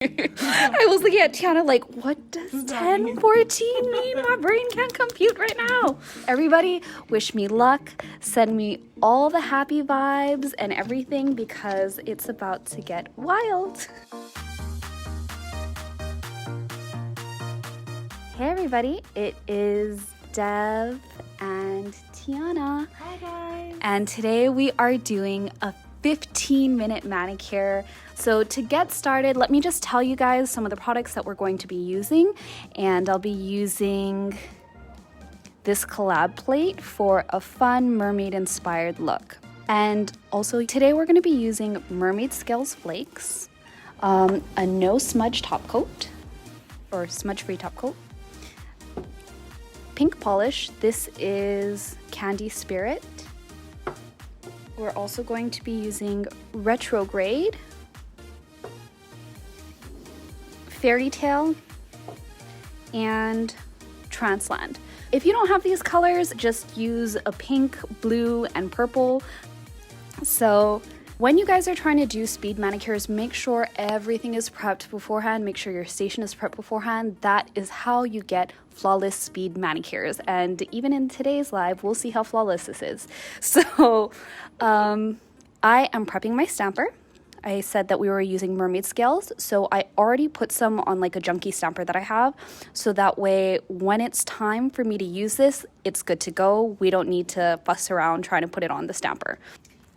I was looking at Tiana like, what does 1014 mean? My brain can't compute right now. Everybody, wish me luck. Send me all the happy vibes and everything because it's about to get wild. Hey everybody, it is Dev and Tiana. Hi guys. And today we are doing a 15-minute manicure. So to get started, let me just tell you guys some of the products that we're going to be using. And I'll be using this collab plate for a fun mermaid inspired look. And also today we're going to be using Mermaid Scales Flakes, a no smudge top coat or smudge free top coat, pink polish. This is Candy Spirit. We're also going to be using Retrograde, Fairy Tale, and Transland. If you don't have these colors, just use a pink, blue, and purple. So when you guys are trying to do speed manicures, make sure everything is prepped beforehand. Make sure your station is prepped beforehand. That is how you get flawless speed manicures. And even in today's live, we'll see how flawless this is. So I am prepping my stamper. I said that we were using mermaid scales, so I already put some on like a junky stamper that I have, so that way when it's time for me to use this, it's good to go. We don't need to fuss around trying to put it on the stamper.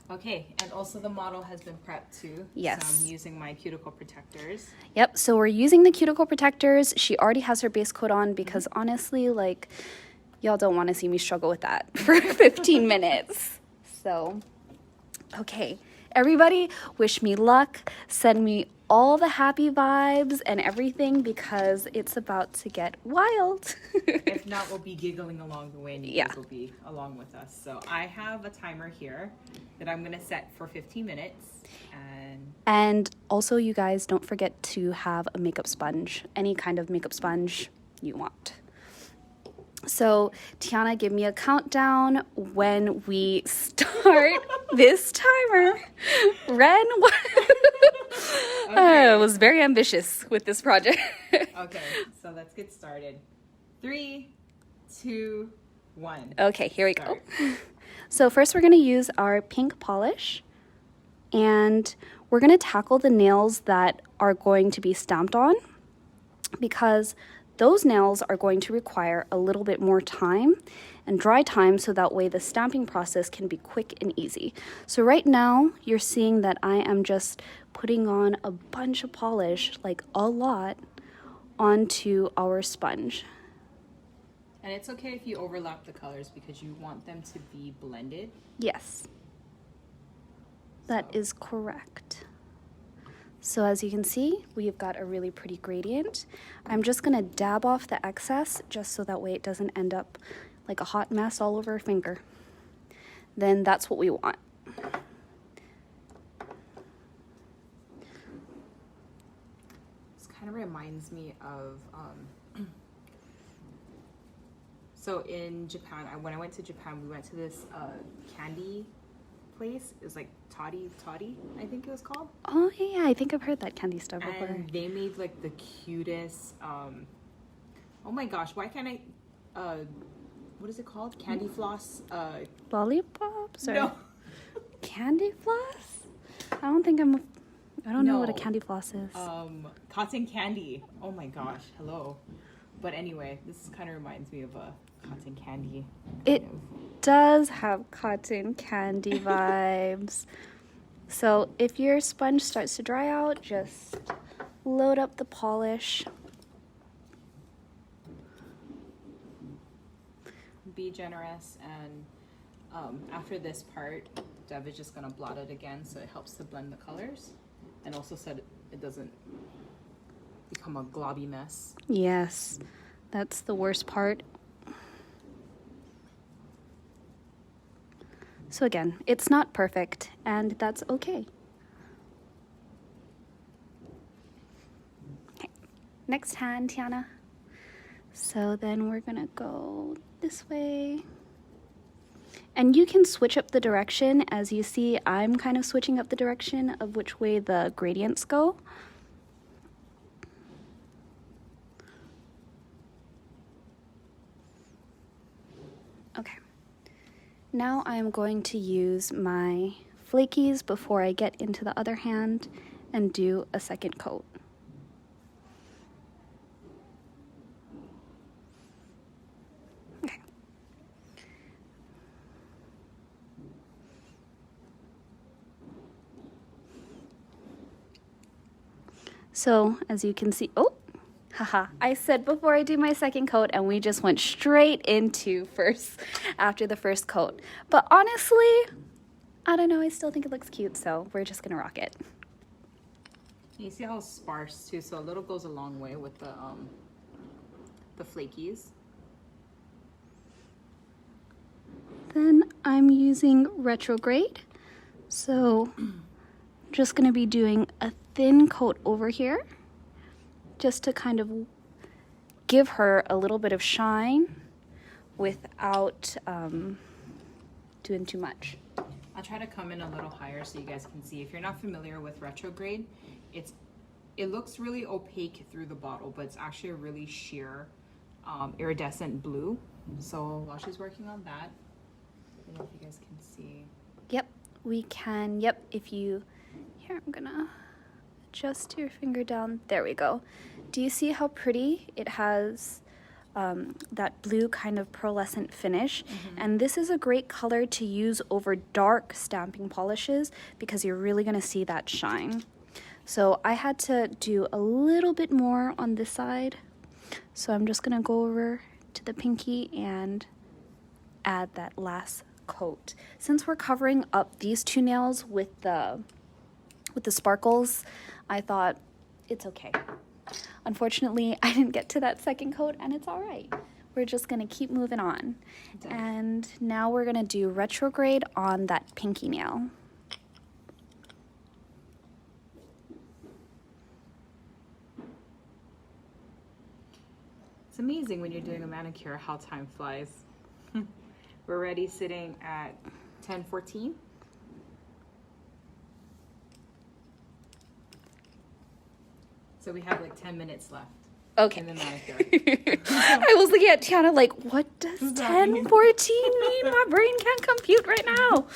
Okay, and also the model has been prepped too. Yes. So I'm using my cuticle protectors. Yep, so we're using the cuticle protectors. She already has her base coat on because honestly, like, y'all don't want to see me struggle with that for 15 minutes. So, okay. Everybody, wish me luck. Send me all the happy vibes and everything because it's about to get wild. If not, we'll be giggling along the way and you guys will be along with us. So I have a timer here that I'm going to set for 15 minutes. And also, you guys, don't forget to have a makeup sponge, any kind of makeup sponge you want. So, Tiana, give me a countdown when we start this timer. Ren, I was very ambitious with this project. Okay, so let's get started. 3, 2, 1. Okay, here we go. So first we're going to use our pink polish, and we're going to tackle the nails that are going to be stamped on because those nails are going to require a little bit more time and dry time, so that way the stamping process can be quick and easy. So right now you're seeing that I am just putting on a bunch of polish, like a lot, onto our sponge. And it's okay if you overlap the colors because you want them to be blended. Yes, that is correct. So as you can see, we've got a really pretty gradient. I'm just gonna dab off the excess just so that way it doesn't end up like a hot mess all over our finger. Then that's what we want. This kind of reminds me of, so in Japan, when I went to Japan, we went to this candy place. It was like Toddy, I think it was called. Oh yeah, I think I've heard that candy stuff before. And they made like the cutest, oh my gosh, why can't I, what is it called? Candy floss? Lollipops or No. candy floss? I don't know what a candy floss is. Cotton candy. Oh my gosh, hello. But anyway, this kind of reminds me of a cotton candy. It does have cotton candy vibes. So if your sponge starts to dry out, just load up the polish. Be generous, and after this part, Dev is just gonna blot it again so it helps to blend the colors, and also so it doesn't become a globby mess. Yes, that's the worst part. So again, it's not perfect, and that's okay. Okay, next hand, Tiana. So then we're gonna go this way. And you can switch up the direction. As you see, I'm kind of switching up the direction of which way the gradients go. Okay. Now I'm going to use my flakies before I get into the other hand and do a second coat. Okay. So as you can see, oh, haha, I said before I do my second coat and we just went straight into first after the first coat. But honestly, I don't know, I still think it looks cute, so we're just gonna rock it. You see how sparse too, so a little goes a long way with the flakies. Then I'm using retrograde, so I'm just gonna be doing a thin coat over here just to kind of give her a little bit of shine without doing too much. I'll try to come in a little higher so you guys can see. If you're not familiar with retrograde, it looks really opaque through the bottle, but it's actually a really sheer iridescent blue. So while she's working on that, I don't know if you guys can see. Yep, we can. Yep, if you, here, I'm gonna adjust your finger down. There we go. Do you see how pretty it has that blue kind of pearlescent finish? And this is a great color to use over dark stamping polishes because you're really gonna see that shine. So I had to do a little bit more on this side. So I'm just gonna go over to the pinky and add that last coat. Since we're covering up these two nails with the sparkles, I thought it's okay. Unfortunately, I didn't get to that second coat and it's all right. We're just gonna keep moving on. And now we're gonna do retrograde on that pinky nail. It's amazing when you're doing a manicure how time flies. We're already sitting at 10:14. So we have like 10 minutes left. Okay. In the manicure. I was looking at Tiana like, what does 10:14 mean? My brain can't compute right now.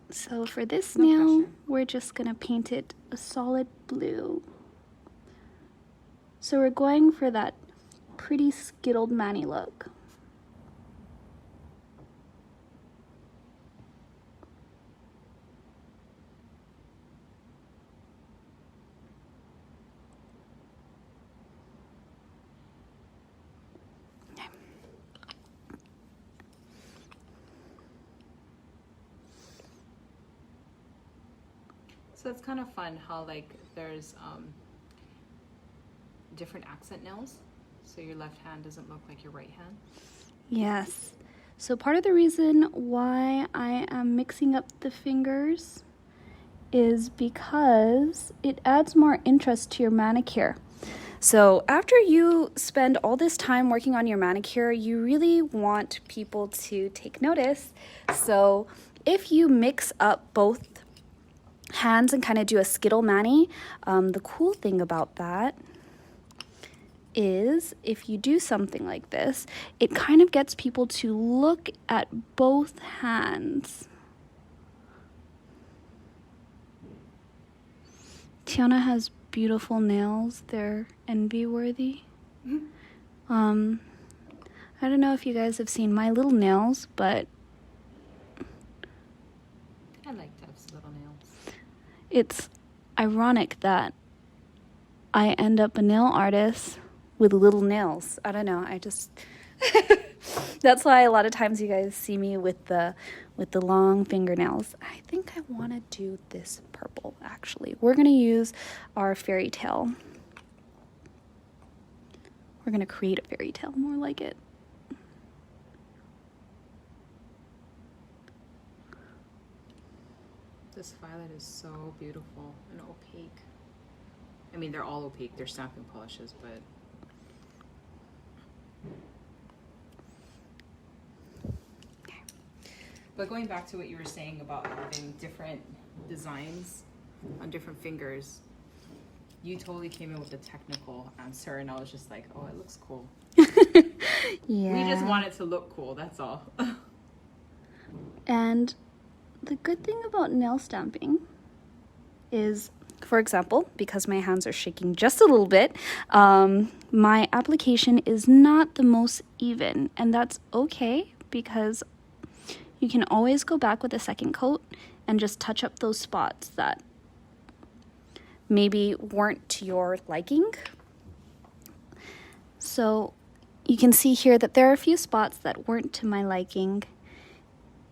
So for this nail, we're just gonna paint it a solid blue. So we're going for that pretty skittled Manny look. So it's kind of fun how like there's different accent nails, so your left hand doesn't look like your right hand. Yes. So part of the reason why I am mixing up the fingers is because it adds more interest to your manicure. So after you spend all this time working on your manicure, you really want people to take notice. So if you mix up both hands and kind of do a skittle mani, the cool thing about that is if you do something like this, it kind of gets people to look at both hands. Tiana has beautiful nails. They're envy-worthy. I don't know if you guys have seen my little nails, but I like to have little nails. It's ironic that I end up a nail artist with little nails. I don't know. I just that's why a lot of times you guys see me with the long fingernails. I think I want to do this purple actually. We're going to use our fairy tale. We're going to create a fairy tale more like it. This violet is so beautiful and opaque. I mean, they're all opaque. They're stamping polishes, but But going back to what you were saying about having different designs on different fingers, You totally came in with a technical answer, and I was just like, oh, it looks cool. Yeah. We just want it to look cool, that's all. And the good thing about nail stamping is, for example, because my hands are shaking just a little bit, my application is not the most even, and that's okay because you can always go back with a second coat and just touch up those spots that maybe weren't to your liking. So you can see here that there are a few spots that weren't to my liking.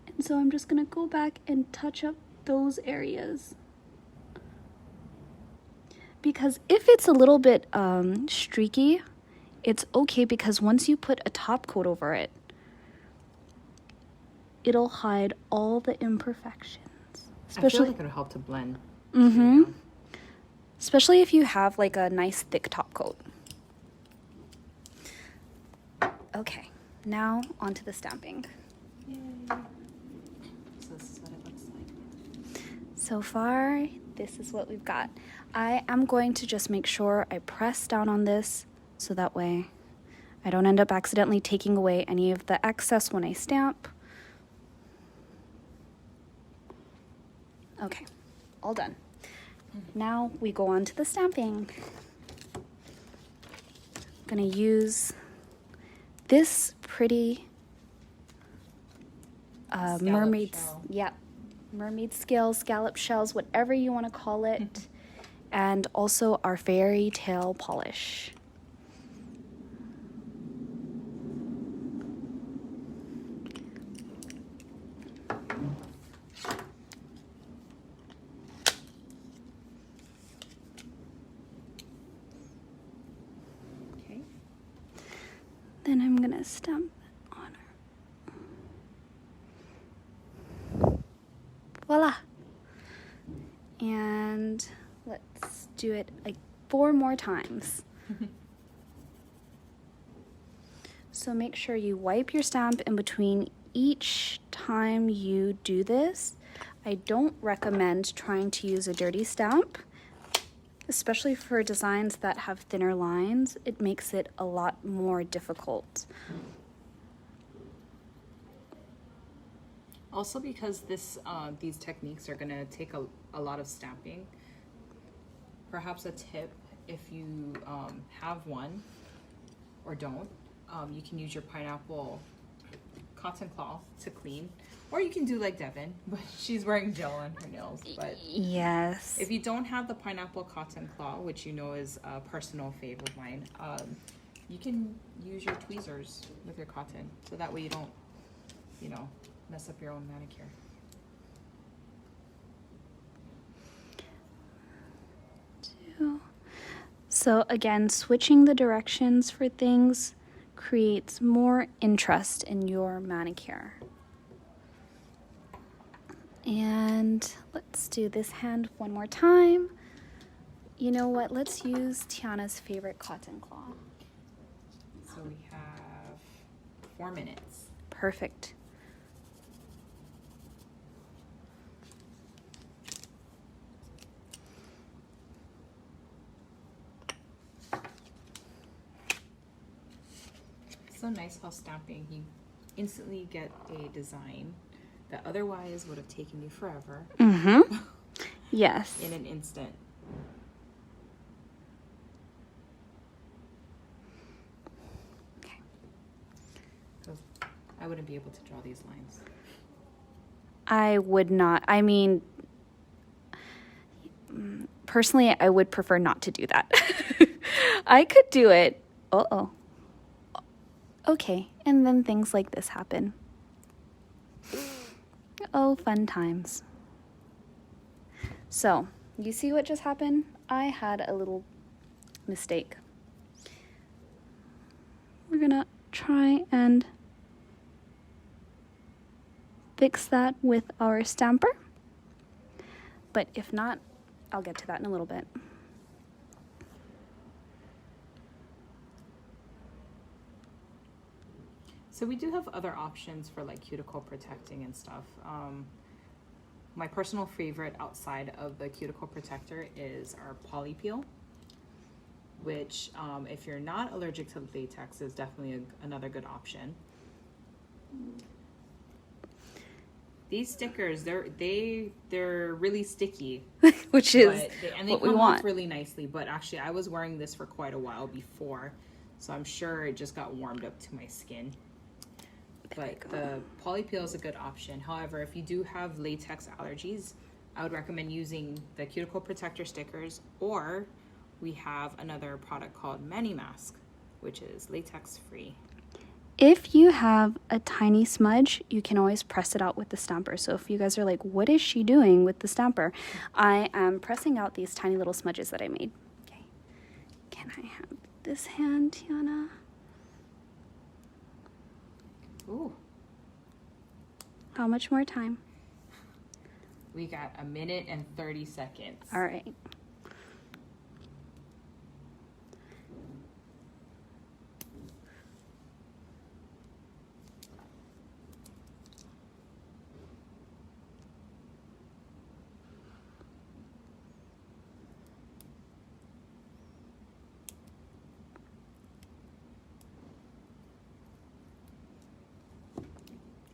And so I'm just gonna go back and touch up those areas. Because if it's a little bit streaky, it's okay because once you put a top coat over it, it'll hide all the imperfections. I feel like it'll help to blend. Mm-hmm. Especially if you have like a nice thick top coat. Okay, now onto the stamping. Yay. So this is what it looks like. So far, this is what we've got. I am going to just make sure I press down on this so that way I don't end up accidentally taking away any of the excess when I stamp. Okay, all done. Now we go on to the stamping. I'm gonna use this pretty mermaid, mermaid scales, scallop shells, whatever you want to call it, and also our fairy tale polish. Then I'm gonna stamp it on her. Voila! And let's do it like 4 more times. So make sure you wipe your stamp in between each time you do this. I don't recommend trying to use a dirty stamp, especially for designs that have thinner lines. It makes it a lot more difficult. Also because these techniques are gonna take a lot of stamping. Perhaps a tip, if you have one or don't, you can use your pineapple cotton cloth to clean. Or you can do like Devon, but she's wearing gel on her nails. But yes, if you don't have the pineapple cotton claw, which you know is a personal favorite of mine, you can use your tweezers with your cotton, so that way you don't, mess up your own manicure. So again, switching the directions for things creates more interest in your manicure. And let's do this hand one more time. You know what? Let's use Tiana's favorite cotton claw. So we have 4 minutes. Perfect. So nice how stamping, you instantly get a design that otherwise would have taken you forever. Mm-hmm. Yes. In an instant. Okay. I wouldn't be able to draw these lines. I would not. I mean, personally, I would prefer not to do that. I could do it. Uh-oh. Okay, and then things like this happen. Oh, fun times. So, you see what just happened? I had a little mistake. We're gonna try and fix that with our stamper. But if not, I'll get to that in a little bit. So we do have other options for like cuticle protecting and stuff. My personal favorite outside of the cuticle protector is our poly peel. which if you're not allergic to latex is definitely another good option. These stickers, they're really sticky, which is and they what we come want off really nicely. But actually, I was wearing this for quite a while before, so I'm sure it just got warmed up to my skin. But the poly peel is a good option. However, if you do have latex allergies, I would recommend using the cuticle protector stickers, or we have another product called Mani Mask, which is latex free. If you have a tiny smudge, you can always press it out with the stamper. So if you guys are like, what is she doing with the stamper? I am pressing out these tiny little smudges that I made. Okay. Can I have this hand, Tiana? Ooh. How much more time? We got 1 minute and 30 seconds. All right.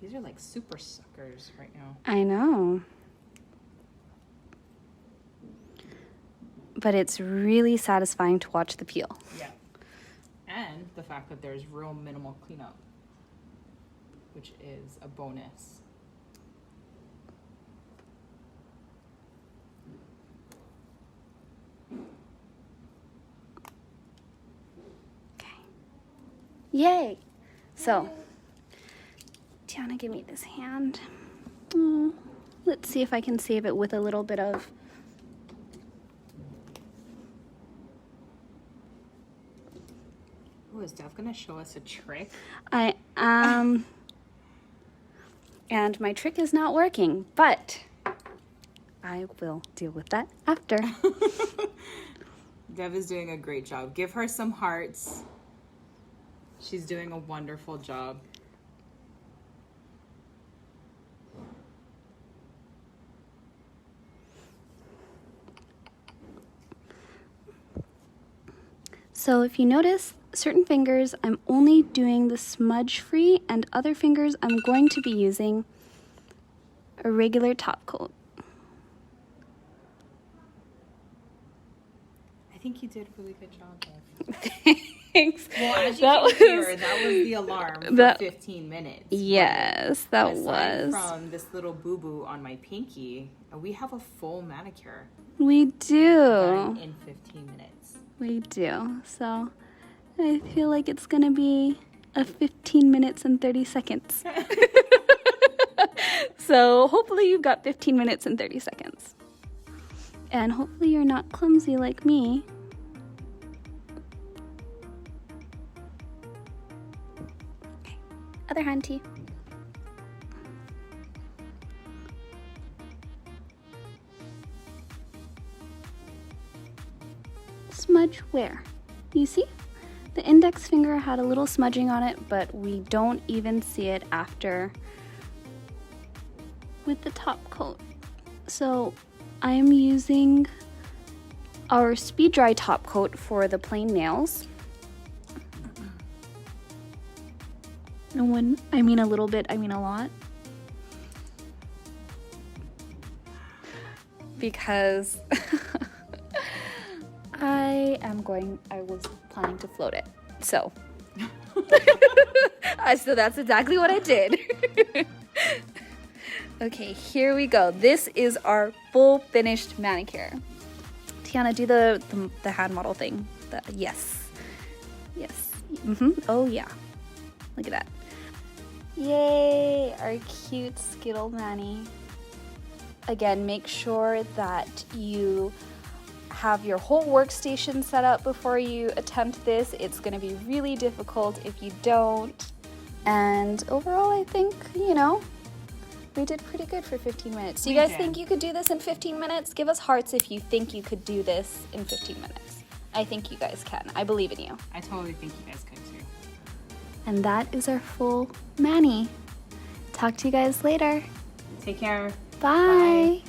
These are like super suckers right now. I know. But it's really satisfying to watch the peel. Yeah. And the fact that there's real minimal cleanup, which is a bonus. Okay. Yay! So, Tiana, give me this hand. Oh, let's see if I can save it with a little bit of... Oh, is Dev gonna show us a trick? I am... and my trick is not working, but I will deal with that after. Dev is doing a great job. Give her some hearts. She's doing a wonderful job. So if you notice, certain fingers I'm only doing the smudge free, and other fingers I'm going to be using a regular top coat. I think you did a really good job, Dev. Thanks. Well, as you can hear, that was the alarm for 15 minutes. Yes, that Aside was. from this little boo-boo on my pinky, we have a full manicure We do. done in 15 minutes. We do. So I feel like it's going to be a 15 minutes and 30 seconds. So hopefully you've got 15 minutes and 30 seconds. And hopefully you're not clumsy like me. Okay. Other hand, T. Smudge where? You see? The index finger had a little smudging on it, but we don't even see it after with the top coat. So I'm using our speed dry top coat for the plain nails. And when I mean a little bit, I mean a lot. Because I was planning to float it. So, so that's exactly what I did. Okay, here we go. This is our full finished manicure. Tiana, do the hand model thing. Yes. Yes. Oh, yeah. Look at that. Yay, our cute Skittle Mani. Again, make sure that you have your whole workstation set up before you attempt this. It's going to be really difficult if you don't. And overall, I think, we did pretty good for 15 minutes. Do you guys think you could do this in 15 minutes? Give us hearts if you think you could do this in 15 minutes. I think you guys can. I believe in you. I totally think you guys could too. And that is our full mani. Talk to you guys later. Take care. Bye.